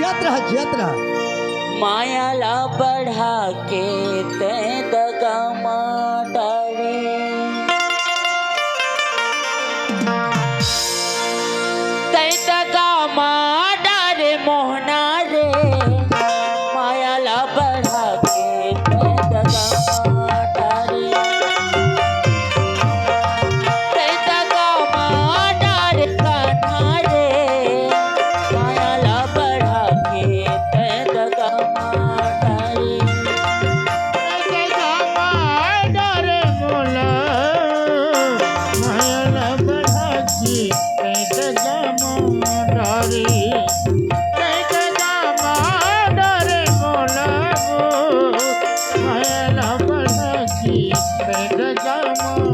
यात्रा मायाला बढ़ा के ते दगा डारे ते दगा डारे मोहना रे मायाला बढ़ा के ते दगा डारे ते दगा डारे कान्हा रे मायाला बढ़ा के ते दगा डारे डारे मोला मायाला बढ़ा के दगा डारे डारे मोला मायाला बढ़ा के दगा डारे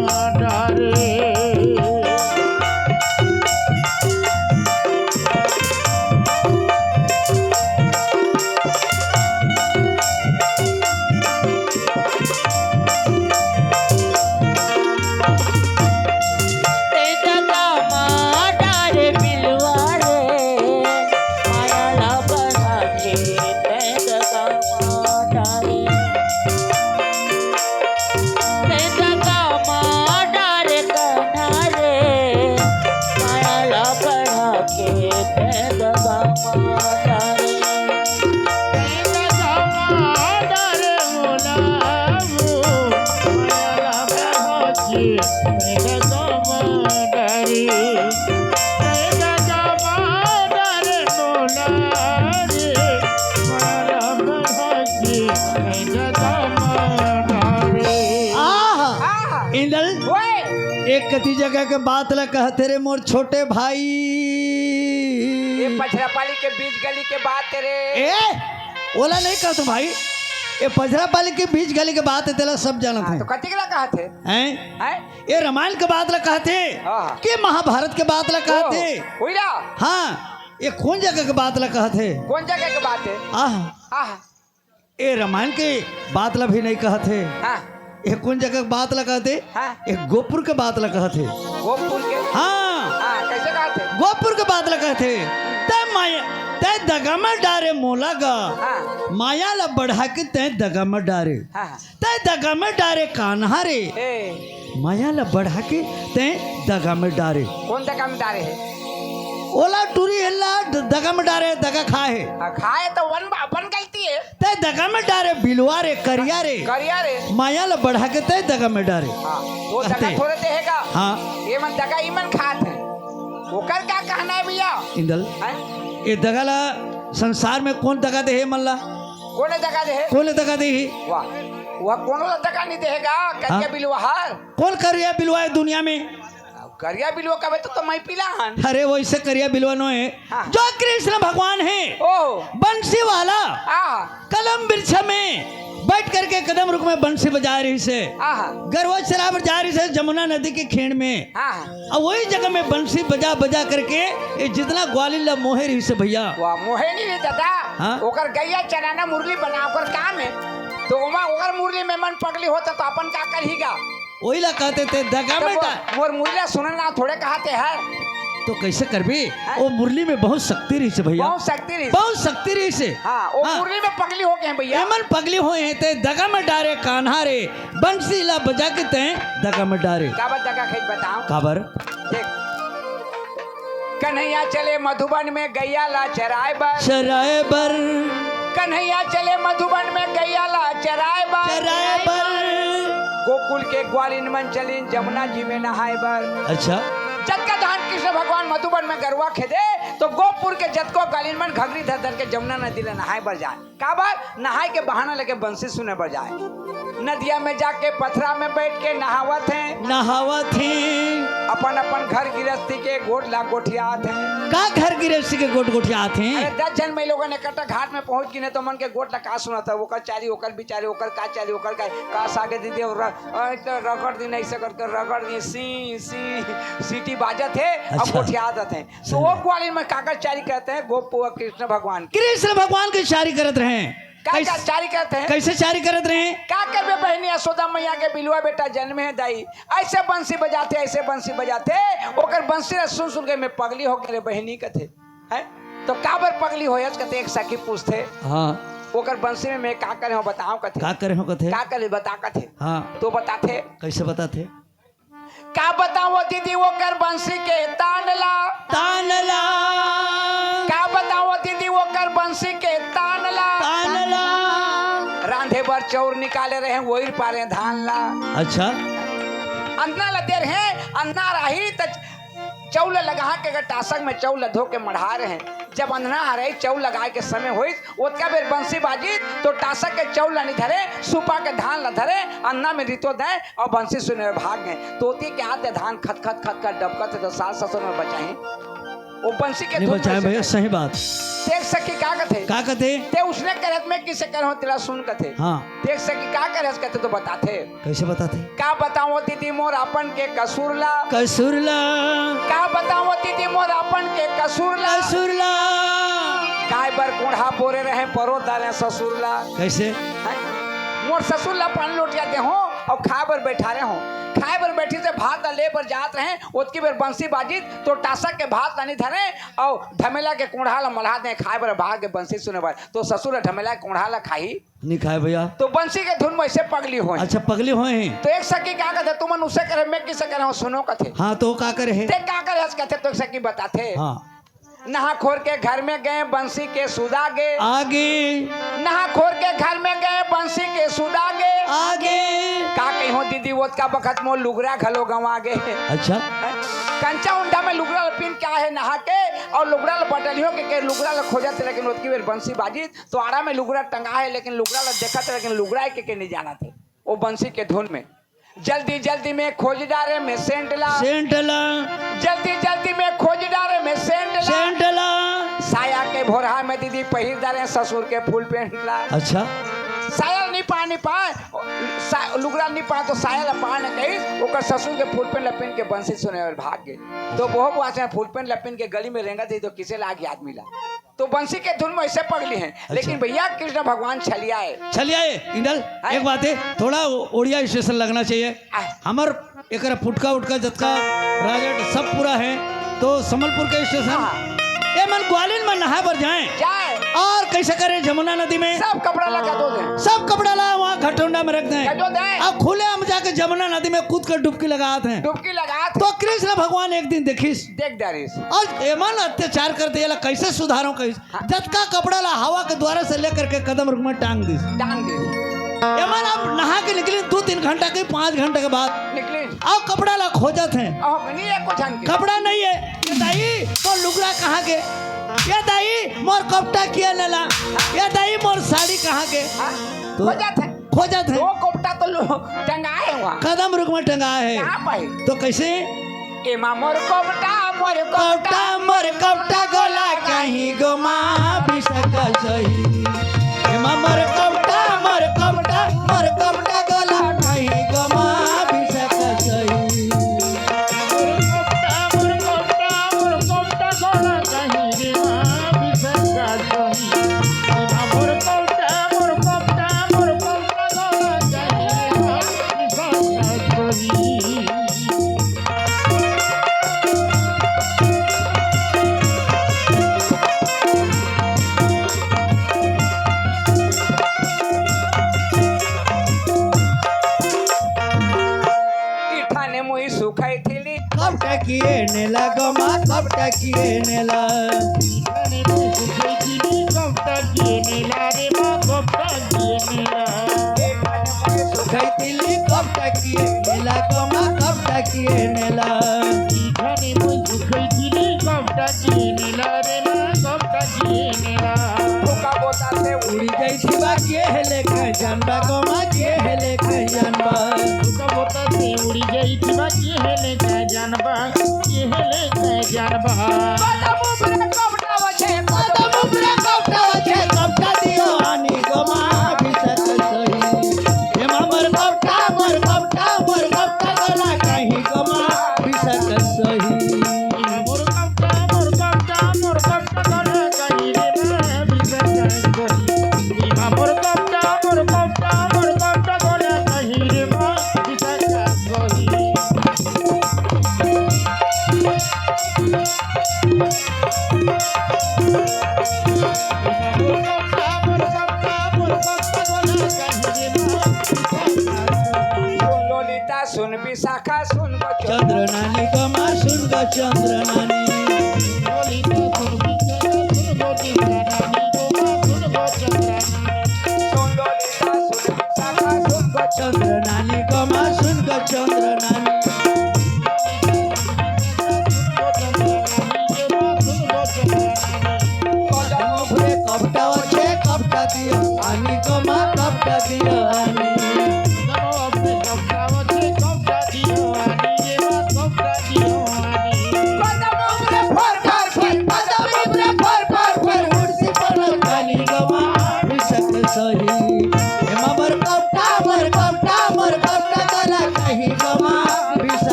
एक कति जगह के बात ला कहते रे मोर छोटे भाई ये पछरापाली के बीच गली के बात तेरे ओला नहीं कहते भाई ये पछरापाली के बीच गली के बात है तेरा सब जानत है तो कति ला कहते हैं ये रामायण के बात ला कहते कि महाभारत के बात ला कहते ओइला हाँ ये कौन जगह के बात ला कहते कौन जगह के बात है आह ये रामायण के बात ला भी नहीं कहते ये कौन जगह बात लगा थे एक गोपुर के बात लगा थे गोपुर के कैसे कहते गोपुर के बात लगा थे तय माया तय दगा में डारे मोला गा माया ला बढ़ा के तय दगा में डारे तय दगा में डारे कान्हा रे माया ला बढ़ा के तय दगा में डारे कौन दगा में डारे है ओला टूरी हिल्ला दगा में डारे दगा खाए खाए तो वन गलती है तय दगा में डारे बिलवा रे करिया रे माया ला बढ़ा के तय दगा में डारे वो दगा थोड़े देगा ये मन दगा ईमन खात है ओकर क्या कहना है भैया इंदल ये दगा ला संसार में कौन दगा दे है मल्ला कौन दगा दे है कौन दगा दे है वह कौन दगा नहीं देगा करिया बिलवा हार कौन करिया बिलवा है दुनिया में करिया बिलवा कबे तो मैं पिला हन अरे वो इससे करिया बिलवा नो है जो कृष्ण भगवान है बंसी वाला कलम वृक्ष में बैठ करके कदम रुक में बंसी बजा रही से गरवा चरावर जा रही से जमुना नदी के खेण में और वही जगह में बंसी बजा बजा करके ये जितना ग्वालिल्ला मोहे रही से भैया मोहे नहीं रे दादा ओकर गैया चराना मुरली बनाकर काम है तो ओकर मुरली में मन पगली होता तो अपन क्या करेगा वही ला कहते थे दगा में मोर मुरलिया सुनना थोड़े कहते हैं तो कैसे कर भी वो मुरली में बहुत शक्ति रही से भैया बहुत शक्ति रही से वो मुरली में पगली हो गए भैया मन पगली हुए हैं ते दगा में डारे कान्हा रे बंसी ला बजा के ते दगा में डारे काबर दगा खेत बताओ काबर देख कन्हैया चले मधुबन में गैया ला चराए बर कन्हैया चले मधुबन में गैया ला चराए बर गोकुल के ग्वालिन मन चलीन जमुना जी में नहाए बर अच्छा जत का धान कृष्ण भगवान मधुबन में गरुआ खेदे तो गोपुर के जत को ग्वालिन मन घघरी धर धर के जमुना नदी ले नहाए बर जाए काबर नहाए के बहाना लेके बंसी सुने बर जाए नदिया में जाके पथरा में बैठ के नहावत हैं अपन अपन घर गिरस्ती के गोट ला गोठियात हैं का घर गिरस्ती के गोट गोठियात हैं अरे 10 जन में लोगों ने इकट्ठा घाट में पहुंच गए तो मन के गोट ला का सुना था ओकर चारी ओकर बिचारी ओकर का चारी ओकर का सागे दीदी और रगड़ दी नहीं सकत कर रगड़ दी सीटी बाजत है अब गोठियात हैं तो वो ग्वालिन में काकर चारी कहते हैं गोप कृष्ण भगवान की चारी करत रहे का चारी करते हैं कैसे चारी करत रहे? का करबे बहनी यशोदा मैया के बिलुआ बेटा जन्म है दाई ऐसे बंसी बजाते ऐसे बंसी बजाते ओकर बंसी सुन सुन के मैं पगली हो के बहनी कथे है तो काबर पगली होयस कते एक सखी पूछते हाँ ओकर बंसी में मैं का करे हो बताओ कथे का करे हो कथे? का करे बता कथे हाँ तो बताते कैसे बताते? का बताओ दीदी ओकर बंसी के तानला तानला का बताओ दीदी ओकर बंसी के तानला तानला रांधे भर चौर निकाले रहे वही पारे धान ला अच्छा अन्ना लदे रहे अन्ना रही त चौल लगा के टासक में चौल धो के मढ़ा रहे जब अंधना आ रही चौल लगाए के समय हुई ओतका बेर बंसी बाजी तो टासक के चौल नहीं धरे सुपा के धान ला धरे अन्ना में रितो दे और बंसी सुने भाग गए तोती के हाथ धान खत खत खत खत डबकत तो सास ससुर में बचाई वो बंसी के नहीं बचाए भैया सही बात। देख सकी का कथे का कथे? ते उसने करत में किसे करहो तेरा सुन कथे हाँ देख सकी का करस कथे तो बताते कैसे बताते? का बताओ दीदी मोर अपन के कसूरला कसूरला का बताओ दीदी मोर अपन के कसूरला कसूरला काय बर कोढ़ा बोरे रहे परो डाले ससुरला कैसे? मोर ससुरला पानी लोटिया दे हो और खाए बर बैठा रहे हो खाए बर बैठी से भात ले पर जात रहे ओतकी बेर बंसी बाजी तो टासक के भात नहीं धरे और ढमेला के कोढ़ा ला मल्हा दे खाए बर भाग के बंसी सुने बर तो ससुर ढमेला के कोढ़ा ला खाई नहीं खाए भैया तो बंसी के धुन में ऐसे पगली हो अच्छा पगले हुए हैं तो एक सखी क्या कहते तुमन उसे करे मैं किसे करे सुनो कथे हाँ तो का करे है? ते क्या करे कहते तो एक सखी बताते हाँ नहा खोर के घर में गए बंसी के सुदा गए आगे नहा खोर के घर में गए बंसी के सुदा गए आगे का कही हो दीदी वो का बखत मो लुगरा घलो गंवा गए अच्छा कंचा उंडा में लुगरा पिन क्या है नहा के और लुगरा बटलियों के लुगरा खोजत लेकिन उसकी बेर बंसी बाजी तो आड़ा में लुगरा टंगा है लेकिन लुगरा देखत लेकिन लुगरा के नहीं जाना थे वो बंसी के धुन में जल्दी जल्दी में खोज डारे में सेंटला सेंटला जल्दी जल्दी में खोज डारे में सेंटला सेंटला साया के भोरहा में दीदी पहिर डारे ससुर के फूल पेंटला अच्छा साया नहीं पाए लुगरा नहीं पाए तो साया ला पा न कही ओकर ससुर के फूल पेन लपेन के बंसी सुने और भाग गए तो बहु बुआ से फूल पेन लपेन के गली में रेंगा दी तो किसे लाग याद मिला तो बंसी के धुन में ऐसे पगली हैं लेकिन भैया कृष्ण भगवान चलिए इंदल एक बात है थोड़ा ओडिया स्टेशन लगना चाहिए हमार एक फुटका उटका जतका राजट सब पूरा है तो संबलपुर के स्टेशन ये मन ग्वालियर में नहा पर जाए और कैसे करें जमुना नदी में सब कपड़ा लगा दो दे सब कपड़ा ला वहाँ घटोंडा में रख दें दो दे अब खुले हम जाके जमुना नदी में कूद कर डुबकी लगाते हैं डुबकी लगा तो कृष्ण भगवान एक दिन देखिस देख डरिस और एमन अत्याचार करते ये कैसे सुधारो कैसे जतका कपड़ा ला हवा के द्वारा से लेकर के कदम रुक में टांग दी एमन अब नहा के निकले 2-3 घंटा के 5 घंटे के बाद निकले अब कपड़ा ला खोजत हैं कपड़ा नहीं है ये दाई तो लुगरा कहाँ के ये दाई मोर कपड़ा किया लेला ये दाई मोर साड़ी कहाँ के खोजत है वो कपड़ा तो टंगाए हुआ कदम रुक में टंगा है तो कैसे एमा मोर कपड़ा मोर कपड़ा गोला कहीं गोमा बिसक सही एमा मोर कपड़ा गोला कहीं गोमा बिसक सही किए नेला गमा कपटा किए नेला सुखैतिली कपटा किए नेला गमा कपटा किए नेला उड़ी गई शिवा के हेले कह जानबा गमा के हेले कह जानबा उड़ी गई थी बाकी हेले कह जानबा ये हेले कह जानबा कपटा दियो आनी गमा बिसक सही हे हमर कपटा गला कहीं गमा बिसक सही मोर कपटा गला कहीं रे बिसक सही मोर सुन ललिता सुन विशाखा सुन चंद्र नानी कमा सुन ग चंद्र नानी सुन ललिता सुन विशाखा सुन चंद्र नानी कमा सुन ग चंद्र नानी घुरे कपटा वचे कपटा दियो आनी कमा कपटा दियो आनी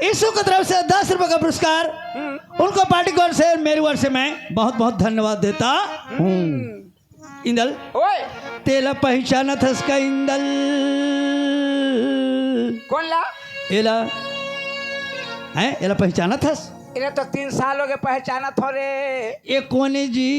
यीशु की तरफ से 10 रुपए का पुरस्कार उनको पार्टी की ओर से मेरी ओर से मैं बहुत बहुत धन्यवाद देता हूँ। इंदल ओए तेला पहचाना था इसका इंदल कौन ला एला है एला पहचाना था इन्हें तो 3 साल हो गए पहचाना थोड़े ये कोने जी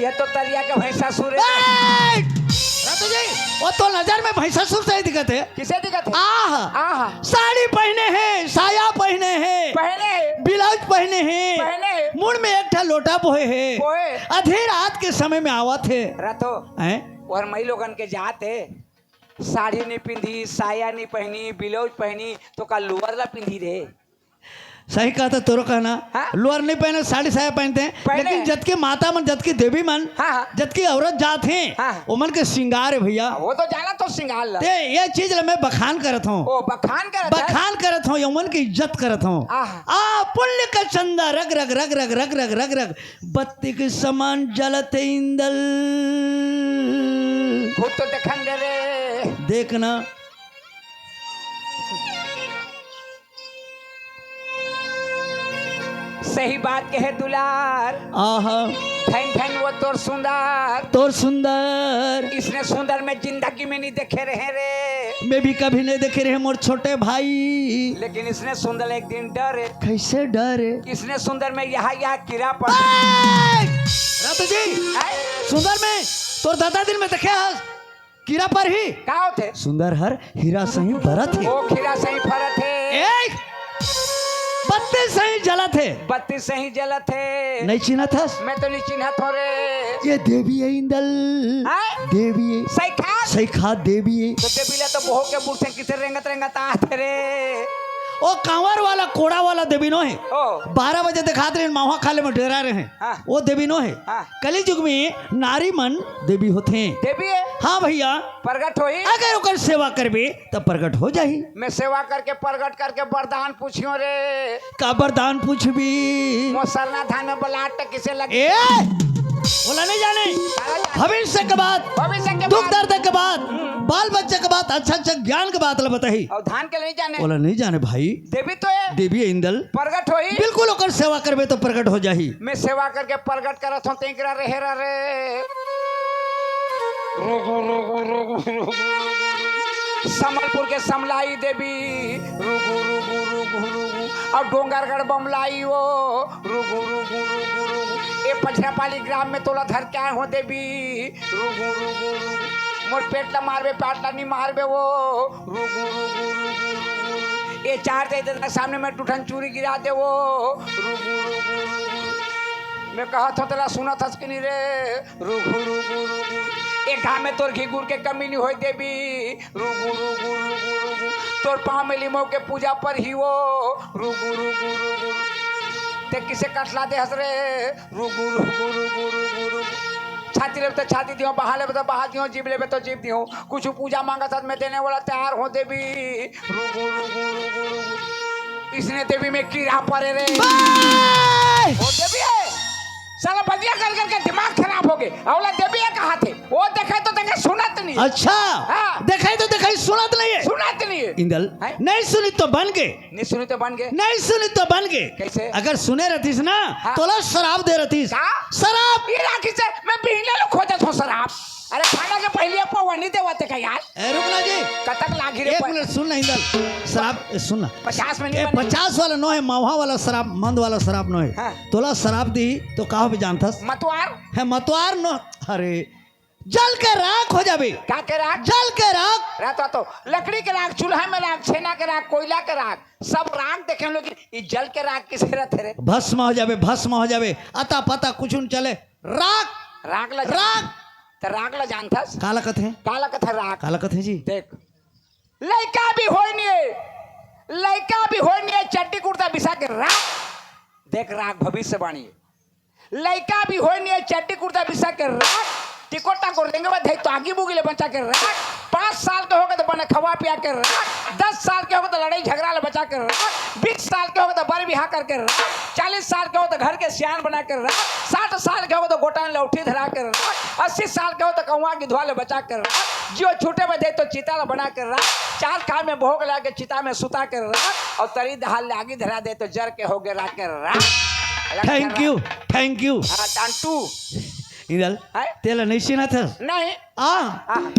ये तो तरिया के भैंसा सुर रातू जी वो तो नजर में भैंसा सुर से ही दिखते है किसे दिखत है आह आहा साड़ी पहने हैं साया पहने हैं पहने ब्लाउज पहने हैं पहने मुंह में एक ठा लोटा बोए है बोए आधी रात के समय में आवा थे रातो हैं और मई लोगन के जाते साड़ी नहीं पिंधी साया नहीं पहनी ब्लाउज पहनी तो का लोअर ला पिंधी रे सही कहा था तोरो कहना हाँ? लोअर नहीं पहने साड़ी साया पहनते हैं पहने। लेकिन जत की माता मन जत की देवी मन हाँ, हाँ। जत की औरत जात हैं हाँ। वो मन के श्रृंगार है भैया वो तो जाना तो सिंगार ला ते ये चीज ला मैं बखान करत हूँ ओ बखान कर बखान करत हूँ यौवन की इज्जत करत हूँ आहा। आ पुण्य का चंदा रग रग रग रग रग रग रग रग बत्ती के समान जलत इंदल खुद तो देखन दे रे देखना सही बात कहे दुलार आहा फैन फैन वो तोर सुंदर तोर सुंदर इसने सुंदर में जिंदगी में नहीं देखे रहे रे मैं भी कभी नहीं देखे रहे मोर छोटे भाई लेकिन इसने सुंदर एक दिन डरे कैसे डरे इसने सुंदर में यहाँ कीड़ा पड़ रातू जी सुंदर में तोर दादा दिन में देखे हस कीड़ा पर ही का होते सुंदर हर हीरा सही भरत है वो खीरा सही फरत है एक बत्ती सही जला थे बत्ती सही जलत है नहीं चिन्हा था मैं तो नहीं चिन्हत हो रे ये देवी है इंदल हैं? देवी है सही खा सही खाद देवी है तो देवीला तो बहु के मुंह से किसे रेंगत रेंगत आते रे ओ कांवर वाला कोड़ा वाला देवी नो है ओ 12 बजे दिखाते रहे मावा खाले में डेरा रहे हैं हाँ। वो देवी नो है हाँ। कली युग में नारी मन देवी होते हैं देवी है हाँ भैया प्रगट होई अगर ओकर सेवा करबे तब प्रकट हो जाही मैं सेवा करके प्रगट करके वरदान पूछियो रे का वरदान पूछबी मो सरना धान में बलाट किसे लगे ए बोला नहीं जाने भविष्य के बाद भविष्य के दुख बाद दर्द के बाद बाल बच्चे के बाद अच्छा अच्छा ज्ञान के बात बताही और धान के नहीं जाने बोला नहीं जाने भाई देवी तो है देवी इंदल प्रगट होई बिल्कुल ओकर सेवा करबे तो प्रकट हो जाही मैं सेवा करके प्रगट करत हूं तेकरा रहेरा रे समलपुर के समलाई देवी रुगु रुगु रुगु रुगु और डोंगरगढ़ बमलाई वो रुगु रुगु रुगु रुगु ए पछरापाली ग्राम में तोला धर के आए हो देवी रुगु रुगु रुगु मोर पेट ला मारबे पाट ला नहीं मारबे वो रुगु रुगु रुगु ए चार दे सामने में टूटन चूरी गिरा दे वो रुगु रुगु रुगु मैं कहा था तेरा सुना था कि नहीं रे रुगु रुगु रुगु एक घा में तोर घी गुड़ के कमी नहीं होई देवी रुगु रुगु रुगु रुगु तोर पाँव में लिमो के पूजा पर ही वो रुगु रुगु रुगु ते किसे कटला दे हंस रे रुगु रुगु रुगु रुगु रुगु छाती लेबे तो छाती दियो बहा लेबे तो बहा दियो जीभ लेबे तो जीभ दियो कुछ पूजा मांगा साथ में देने वाला तैयार हो देवी रुगु रुगु रुगु रुगु इसने देवी में कीड़ा पड़े रे ओ देवी है साला बदिया कर करके दिमाग खराब हो होगे अवला देवी कहा थे वो देखे तो देखे सुनत नहीं अच्छा हाँ। देखाई तो देखाई सुनत नहीं है सुनत नहीं है इंदल हैं? नहीं सुनी तो बन गए नहीं सुनी तो बन गए नहीं सुनी तो बन गए कैसे? अगर सुने रहतीस ना हाँ। तो ला शराब दे रहतीस का? शराब ये राखी से मैं पीने लो खोजत हूँ शराब अरे खाना के पहले आपको वनी देवते का यार रुकना जी कतक लागी रे एक मिनट सुन ना इंदल शराब सुन ना 50 में ए, नहीं बने। 50 वाला नो है महुआ वाला शराब मंद वाला शराब नो है हाँ। तोला शराब दी तो कहा भी जानथस मतवार है मतवार नो अरे जल के राख हो जाबे का के राख जल के राख रहता तो लकड़ी के राख चूल्हा में राख छेना के राख कोयला के राख सब राख देखे हम लोग ये जल के राख किसे रहते रे भस्म हो जाबे अता पता कुछ न चले राख राख ला राख तो राख ला जानथस काला कथे काला कथा राख काला कथे जी देख लड़का भी होई नहीं लड़का भी होई नहीं चट्टी कुर्ता बिसा के राख देख राख भविष्यवाणी लड़का भी होई नहीं चट्टी कुर्ता बिसा के राख टिकोटा को देंगे बाद तो आगे बुगिले बचा के राख 5 साल के होगा तो बने खवा पिया के राख 10 साल के होगा तो लड़ाई झगड़ा ले बचा के राख 20 साल के होगा तो बर बिहा करके राख 40 साल के होगा तो घर के सियान बना के राख 60 साल के होगा तो गोटान लौठी धरा के राख 80 साल के होगा तो कौवा की धुआ ले बचा कर राख जियो छूटे में दे तो चिता ला बना कर राख 4 खाल में भोग ला के चिता में सुता के राख और तरी दहाल ले आगे धरा दे तो जर के होगे राख के राख थैंक यू हाँ टांटू इंदल है? तेला नहीं सीना था नहीं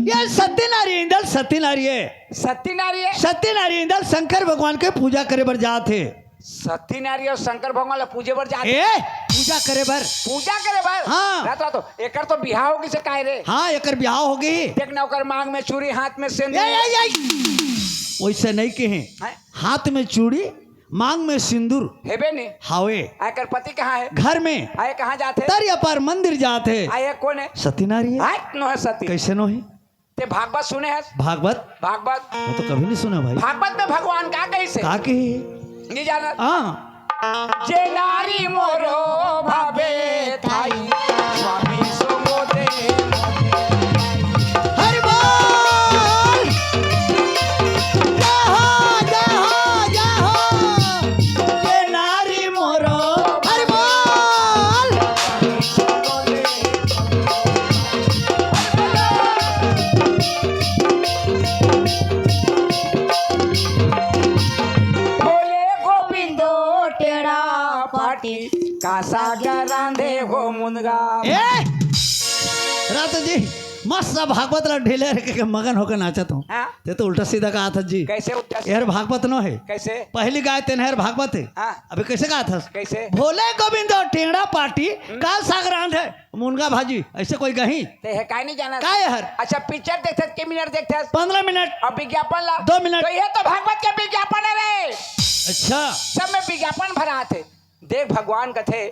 ये सत्य नारी है इंदल सत्य नारी है सती नारी है सत्य नारी इंदल शंकर भगवान के पूजा करे बर जाते सती नारी और शंकर भगवान ला पूजे बर जाते ए पूजा करे बर पूजा करे भाई हाँ। रहता तो एकर तो बिहाव होगी से काहे रे हाँ एकर ब्याह हो गई देखना ओकर मांग में चूड़ी हाथ में सिंदूर वैसे नहीं कहे हैं? हाथ में चूड़ी मांग में सिंदूर हेबे नहीं हावे आकर पति कहाँ है घर में आए कहाँ जाते तरिया पर मंदिर जाते आए कौन है सती नारी है आए नो है सती कैसे नो है ते भागवत सुने है भागवत भागवत मैं तो कभी नहीं सुना भाई भागवत में भगवान का कैसे का के नहीं जाना हाँ जे नारी मोरो भावे थाई स्वामी सोमो दे हर बोल जाहो ये नारी मोरो हर बोल बोले गोविंदो टेढ़ा पाटी कासा क्या रांधे हो मुनगा ए रात जी मस्त भागवत ला ढीले के मगन होकर नाचत हूँ हाँ? ते तो उल्टा सीधा कहा था जी कैसे उठा यार भागवत नो है कैसे पहली गाय तेनहर भागवत है हाँ। अभी कैसे कहा था कैसे भोले गोविंद टेढ़ा पार्टी काल सागरांध है मुनगा भाजी ऐसे कोई गही ते है काय नहीं जाना का है हर अच्छा पिक्चर देखते के मिनट देखते 15 मिनट और विज्ञापन ला 2 मिनट। तो ये तो भागवत के विज्ञापन है रे अच्छा सब में विज्ञापन भरा थे देख भगवान कथे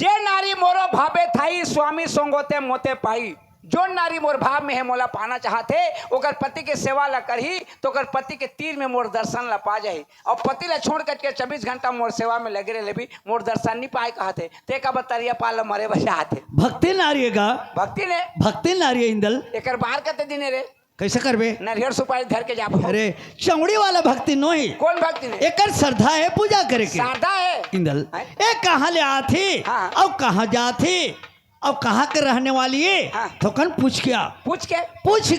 जे नारी मोरो भावे थाई स्वामी सोंगोते मोते पाई जो नारी मोर भाव में है मोला पाना चाहते ओकर पति के सेवा ला करही तो ओकर पति के तीर में मोर दर्शन ला पा जाही और पति ला छोड़ करके 24 घंटा मोर सेवा में लगे रहे भी मोर दर्शन नहीं पाए कहते ते का बतरिया पाल मरे बचाते भक्ति नारी का भक्ति ने नारी इंदल एकर बाहर कते दिने रे कैसे करबे नरियर सुपारी धर के जाबो अरे चमड़ी वाला भक्ति नो ही कौन भक्ति ने एकर श्रद्धा है पूजा करे के सादा है इंदल हैं? ए कहाँ ले आती हाँ। और कहाँ जाती और कहाँ के रहने वाली है हाँ। थोकन पूछ क्या पूछ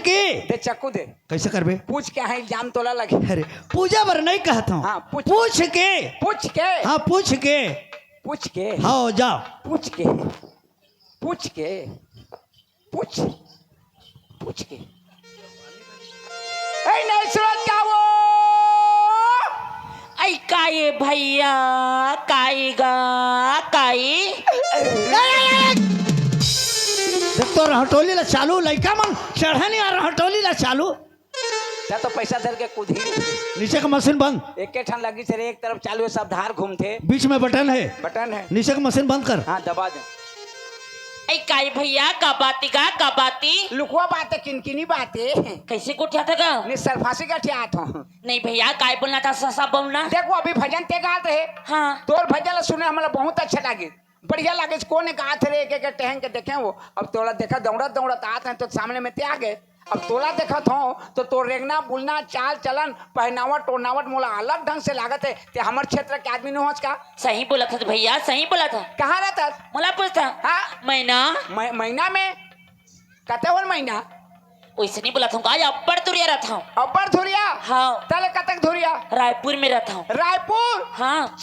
के दे चक्कू दे कैसे करबे पूछ के है इल्जाम तोला लगे अरे पूजा बर नहीं कहता हूँ हाँ, पूछ पूछ के पूछ के हाँ पूछ के हाँ जाओ पूछ के ऐ नहीं सुनत क्या वो ऐ काय भैया काय गा काय देख तो हटोली ला चालू लड़का मन चढ़ा नहीं आ रहा हटोली ला चालू क्या तो पैसा धर के कूदी नीचे का मशीन बंद एक ठन लगी थे एक तरफ चालू है सब धार घूमते बीच में बटन है बटन है नीचे का मशीन बंद कर हाँ दबा दे ऐ काय भैया का बाती लुकवा बातें किनकिनी बातें कैसे को ठा था नहीं सरफासी का ठियात हूँ नहीं भैया काय बोलना था ससा बोलना देखो अभी भजन ते गाते है हाँ तोर भजन सुने हमारा बहुत अच्छा लगे बढ़िया लगे कौन गाते रहे एक टहन के देखे वो अब तोला देखा दौड़त आते हैं तो सामने में ते आ गए अब तोला देखा था तो तो रेगना बुलना चाल चलन पहनावट टोनावट मोला अलग ढंग से लागत है ते हमारे क्षेत्र के आदमी नहीं का सही बोला था भैया सही बोला था कहाँ रहता मोला पूछता हाँ महीना महीना में कतेवन महीना वैसे नहीं बोला था आज अपर तुरिया रहता हूँ अपर धुरिया हाँ तले कतक धुरिया रायपुर में रहता हूँ रायपुर हाँ